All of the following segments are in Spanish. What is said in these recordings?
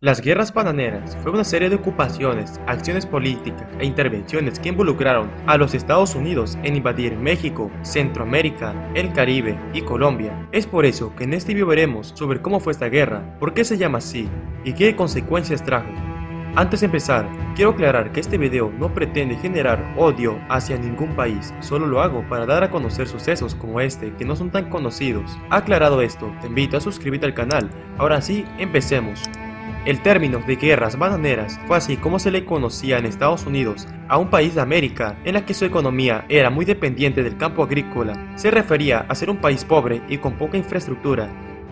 Las guerras bananeras fue una serie de ocupaciones, acciones políticas e intervenciones que involucraron a los Estados Unidos en invadir México, Centroamérica, el Caribe y Colombia. Es por eso que en este video veremos sobre cómo fue esta guerra, por qué se llama así y qué consecuencias trajo. Antes de empezar, quiero aclarar que este video no pretende generar odio hacia ningún país, solo lo hago para dar a conocer sucesos como este que no son tan conocidos. Aclarado esto, te invito a suscribirte al canal. Ahora sí, empecemos. El término de guerras bananeras fue así como se le conocía en Estados Unidos a un país de América en la que su economía era muy dependiente del campo agrícola. Se refería a ser un país pobre y con poca infraestructura.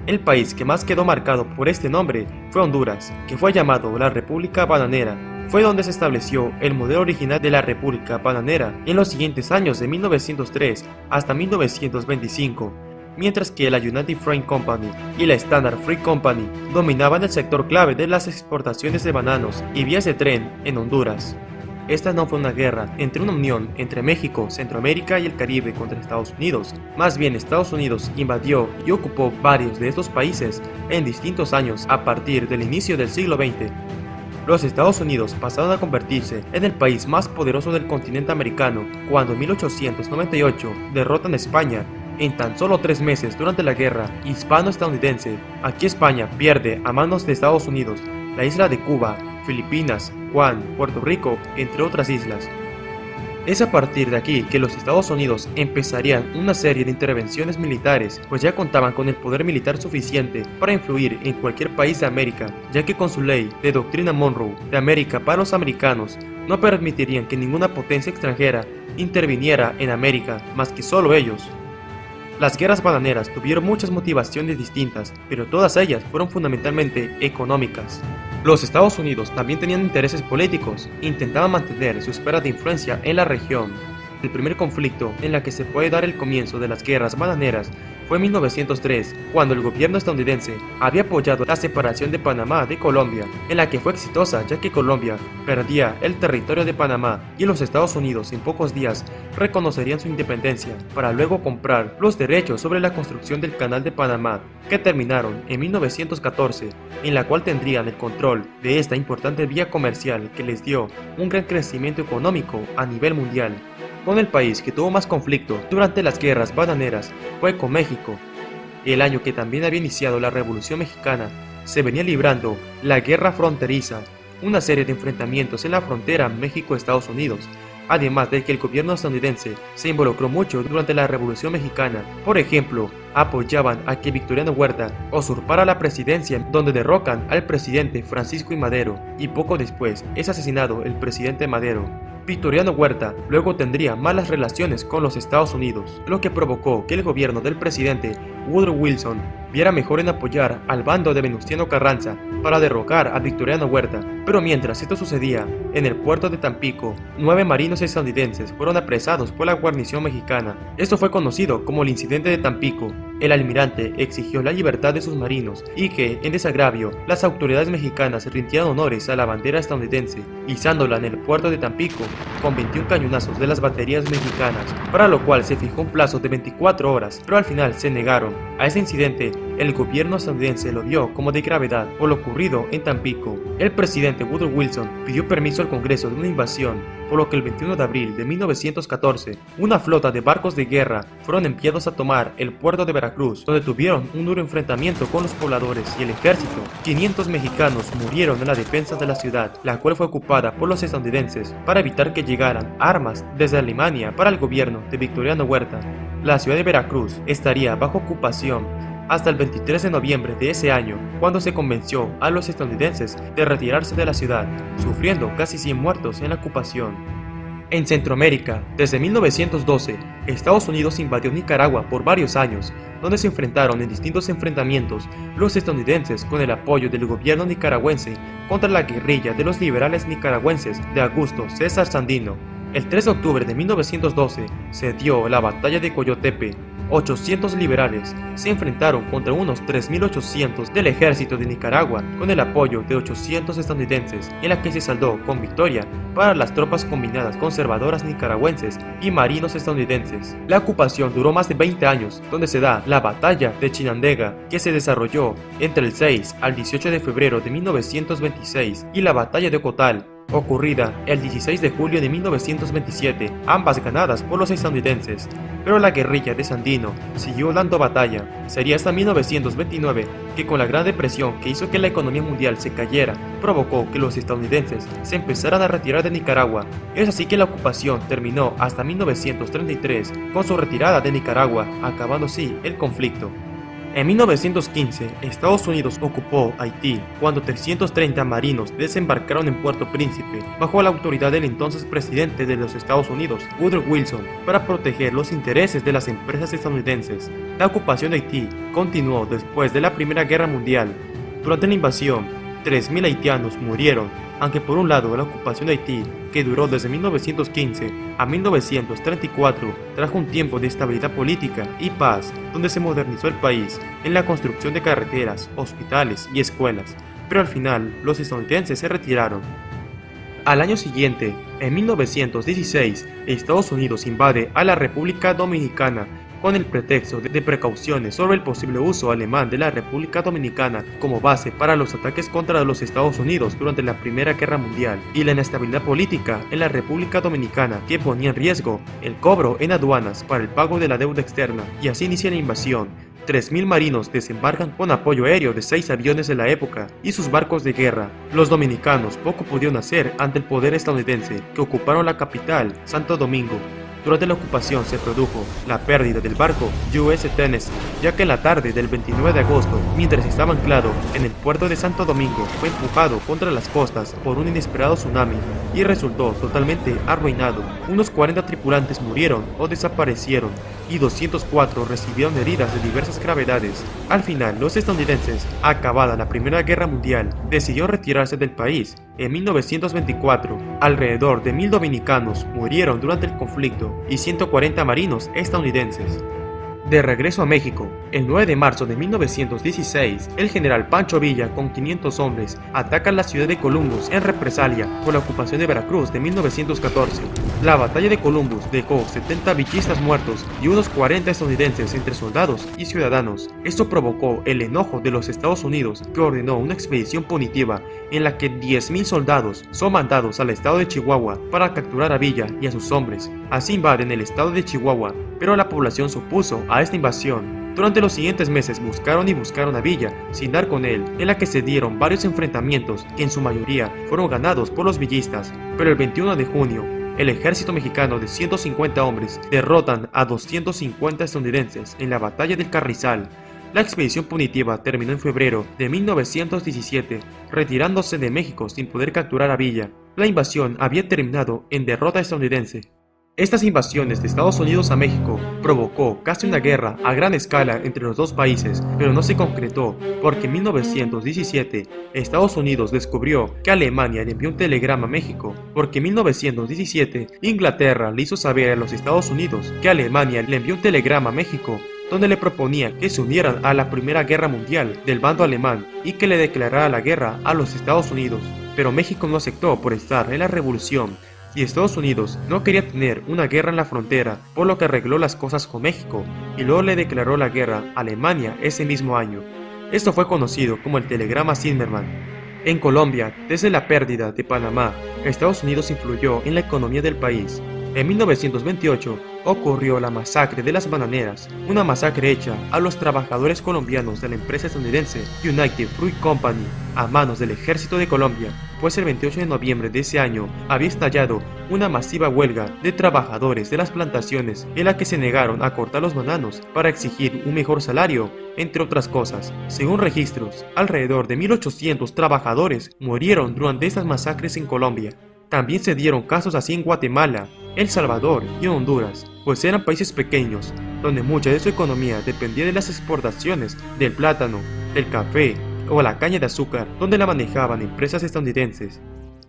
El país que más quedó marcado por este nombre fue Honduras, que fue llamado la República Bananera. Fue donde se estableció el modelo original de la República Bananera en los siguientes años de 1903 hasta 1925. Mientras que la United Fruit Company y la Standard Fruit Company dominaban el sector clave de las exportaciones de bananos y vías de tren en Honduras. Esta no fue una guerra entre una unión entre México, Centroamérica y el Caribe contra Estados Unidos. Más bien, Estados Unidos invadió y ocupó varios de estos países en distintos años a partir del inicio del siglo XX. Los Estados Unidos pasaron a convertirse en el país más poderoso del continente americano cuando en 1898 derrotan a España. En tan solo 3 meses durante la guerra hispano-estadounidense, aquí España pierde a manos de Estados Unidos la isla de Cuba, Filipinas, Guam, Puerto Rico, entre otras islas. Es a partir de aquí que los Estados Unidos empezarían una serie de intervenciones militares, pues ya contaban con el poder militar suficiente para influir en cualquier país de América, ya que con su ley de doctrina Monroe de América para los americanos, no permitirían que ninguna potencia extranjera interviniera en América más que solo ellos. Las guerras bananeras tuvieron muchas motivaciones distintas, pero todas ellas fueron fundamentalmente económicas. Los Estados Unidos también tenían intereses políticos, intentaban mantener su esfera de influencia en la región. El primer conflicto en la que se puede dar el comienzo de las guerras bananeras fue en 1903, cuando el gobierno estadounidense había apoyado la separación de Panamá de Colombia, en la que fue exitosa ya que Colombia perdía el territorio de Panamá y los Estados Unidos en pocos días reconocerían su independencia para luego comprar los derechos sobre la construcción del Canal de Panamá, que terminaron en 1914, en la cual tendrían el control de esta importante vía comercial que les dio un gran crecimiento económico a nivel mundial. Con el país que tuvo más conflicto durante las guerras bananeras fue con México. El año que también había iniciado la Revolución Mexicana, se venía librando la Guerra Fronteriza, una serie de enfrentamientos en la frontera México-Estados Unidos, además de que el gobierno estadounidense se involucró mucho durante la Revolución Mexicana. Por ejemplo, apoyaban a que Victoriano Huerta usurpara la presidencia, donde derrocan al presidente Francisco I. Madero, y poco después es asesinado el presidente Madero. Victoriano Huerta luego tendría malas relaciones con los Estados Unidos, lo que provocó que el gobierno del presidente Woodrow Wilson viera mejor en apoyar al bando de Venustiano Carranza para derrocar a Victoriano Huerta. Pero mientras esto sucedía, en el puerto de Tampico, 9 marinos estadounidenses fueron apresados por la guarnición mexicana. Esto fue conocido como el Incidente de Tampico. El almirante exigió la libertad de sus marinos y que, en desagravio, las autoridades mexicanas rindieran honores a la bandera estadounidense, izándola en el puerto de Tampico con 21 cañonazos de las baterías mexicanas, para lo cual se fijó un plazo de 24 horas, pero al final se negaron. A este incidente, el gobierno estadounidense lo vio como de gravedad por lo ocurrido en Tampico. El presidente Woodrow Wilson pidió permiso al Congreso de una invasión, por lo que el 21 de abril de 1914, una flota de barcos de guerra fueron enviados a tomar el puerto de Veracruz, donde tuvieron un duro enfrentamiento con los pobladores y el ejército. 500 mexicanos murieron en la defensa de la ciudad, la cual fue ocupada por los estadounidenses para evitar que llegaran armas desde Alemania para el gobierno de Victoriano Huerta. La ciudad de Veracruz estaría bajo ocupación hasta el 23 de noviembre de ese año, cuando se convenció a los estadounidenses de retirarse de la ciudad, sufriendo casi 100 muertos en la ocupación. En Centroamérica, desde 1912, Estados Unidos invadió Nicaragua por varios años, donde se enfrentaron en distintos enfrentamientos los estadounidenses con el apoyo del gobierno nicaragüense contra la guerrilla de los liberales nicaragüenses de Augusto César Sandino. El 3 de octubre de 1912 se dio la batalla de Coyotepe. 800 liberales se enfrentaron contra unos 3.800 del ejército de Nicaragua con el apoyo de 800 estadounidenses, en la que se saldó con victoria para las tropas combinadas conservadoras nicaragüenses y marinos estadounidenses. La ocupación duró más de 20 años, donde se da la batalla de Chinandega, que se desarrolló entre el 6 al 18 de febrero de 1926, y la batalla de Ocotal, ocurrida el 16 de julio de 1927, ambas ganadas por los estadounidenses, pero la guerrilla de Sandino siguió dando batalla. Sería hasta 1929 que, con la Gran Depresión que hizo que la economía mundial se cayera, provocó que los estadounidenses se empezaran a retirar de Nicaragua. Es así que la ocupación terminó hasta 1933 con su retirada de Nicaragua, acabando así el conflicto. En 1915, Estados Unidos ocupó Haití cuando 330 marinos desembarcaron en Puerto Príncipe bajo la autoridad del entonces presidente de los Estados Unidos, Woodrow Wilson, para proteger los intereses de las empresas estadounidenses. La ocupación de Haití continuó después de la Primera Guerra Mundial. Durante la invasión, 3.000 haitianos murieron, aunque por un lado la ocupación de Haití, que duró desde 1915 a 1934, trajo un tiempo de estabilidad política y paz, donde se modernizó el país en la construcción de carreteras, hospitales y escuelas, pero al final los estadounidenses se retiraron. Al año siguiente, en 1916, Estados Unidos invade a la República Dominicana con el pretexto de precauciones sobre el posible uso alemán de la República Dominicana como base para los ataques contra los Estados Unidos durante la Primera Guerra Mundial, y la inestabilidad política en la República Dominicana, que ponía en riesgo el cobro en aduanas para el pago de la deuda externa, y así inicia la invasión. 3.000 marinos desembarcan con apoyo aéreo de 6 aviones de la época y sus barcos de guerra. Los dominicanos poco pudieron hacer ante el poder estadounidense, que ocuparon la capital, Santo Domingo. Durante la ocupación se produjo la pérdida del barco USS Tennessee, ya que en la tarde del 29 de agosto, mientras estaba anclado en el puerto de Santo Domingo, fue empujado contra las costas por un inesperado tsunami y resultó totalmente arruinado. Unos 40 tripulantes murieron o desaparecieron y 204 recibieron heridas de diversas gravedades. Al final, los estadounidenses, acabada la Primera Guerra Mundial, decidieron retirarse del país. En 1924, alrededor de 1.000 dominicanos murieron durante el conflicto y 140 marinos estadounidenses. De regreso a México, el 9 de marzo de 1916, el general Pancho Villa con 500 hombres ataca la ciudad de Columbus en represalia por la ocupación de Veracruz de 1914. La batalla de Columbus dejó 70 villistas muertos y unos 40 estadounidenses entre soldados y ciudadanos. Esto provocó el enojo de los Estados Unidos, que ordenó una expedición punitiva en la que 10.000 soldados son mandados al estado de Chihuahua para capturar a Villa y a sus hombres. Así invaden el estado de Chihuahua, pero la población se opuso a esta invasión. Durante los siguientes meses buscaron a Villa sin dar con él, en la que se dieron varios enfrentamientos que en su mayoría fueron ganados por los villistas, pero el 21 de junio, el ejército mexicano de 150 hombres derrotan a 250 estadounidenses en la batalla del Carrizal. La expedición punitiva terminó en febrero de 1917, retirándose de México sin poder capturar a Villa. La invasión había terminado en derrota estadounidense. Estas invasiones de Estados Unidos a México provocó casi una guerra a gran escala entre los dos países, pero no se concretó porque en 1917 Estados Unidos descubrió que Alemania le envió un telegrama a México, porque en 1917 Inglaterra le hizo saber a los Estados Unidos que Alemania le envió un telegrama a México donde le proponía que se unieran a la Primera Guerra Mundial del bando alemán y que le declarara la guerra a los Estados Unidos, pero México no aceptó por estar en la revolución. Y Estados Unidos no quería tener una guerra en la frontera, por lo que arregló las cosas con México y luego le declaró la guerra a Alemania ese mismo año. Esto fue conocido como el Telegrama Zimmermann. En Colombia, desde la pérdida de Panamá, Estados Unidos influyó en la economía del país. En 1928 ocurrió la masacre de las bananeras, una masacre hecha a los trabajadores colombianos de la empresa estadounidense United Fruit Company a manos del ejército de Colombia, pues el 28 de noviembre de ese año había estallado una masiva huelga de trabajadores de las plantaciones en la que se negaron a cortar los bananos para exigir un mejor salario, entre otras cosas. Según registros, alrededor de 1.800 trabajadores murieron durante estas masacres en Colombia. También se dieron casos así en Guatemala, El Salvador y Honduras, pues eran países pequeños, donde mucha de su economía dependía de las exportaciones del plátano, del café o la caña de azúcar, donde la manejaban empresas estadounidenses.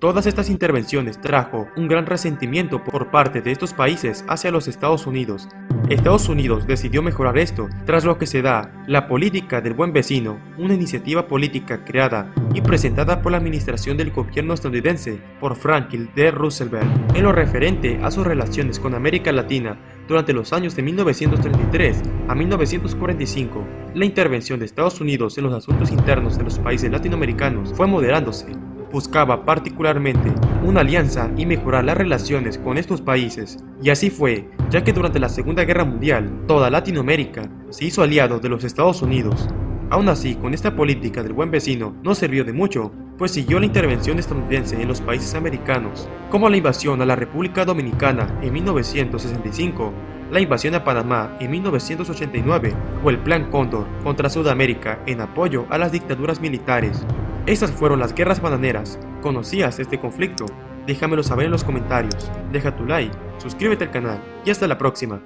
Todas estas intervenciones trajo un gran resentimiento por parte de estos países hacia los Estados Unidos. Estados Unidos decidió mejorar esto, tras lo que se da la política del buen vecino, una iniciativa política creada y presentada por la administración del gobierno estadounidense por Franklin D. Roosevelt, en lo referente a sus relaciones con América Latina durante los años de 1933 a 1945. La intervención de Estados Unidos en los asuntos internos de los países latinoamericanos fue moderándose. Buscaba particularmente una alianza y mejorar las relaciones con estos países, y así fue, ya que durante la Segunda Guerra Mundial, toda Latinoamérica se hizo aliado de los Estados Unidos. Aún así, con esta política del buen vecino no sirvió de mucho, pues siguió la intervención estadounidense en los países americanos, como la invasión a la República Dominicana en 1965, la invasión a Panamá en 1989 o el Plan Cóndor contra Sudamérica en apoyo a las dictaduras militares. Estas fueron las guerras bananeras. ¿Conocías este conflicto? Déjamelo saber en los comentarios, deja tu like, suscríbete al canal y hasta la próxima.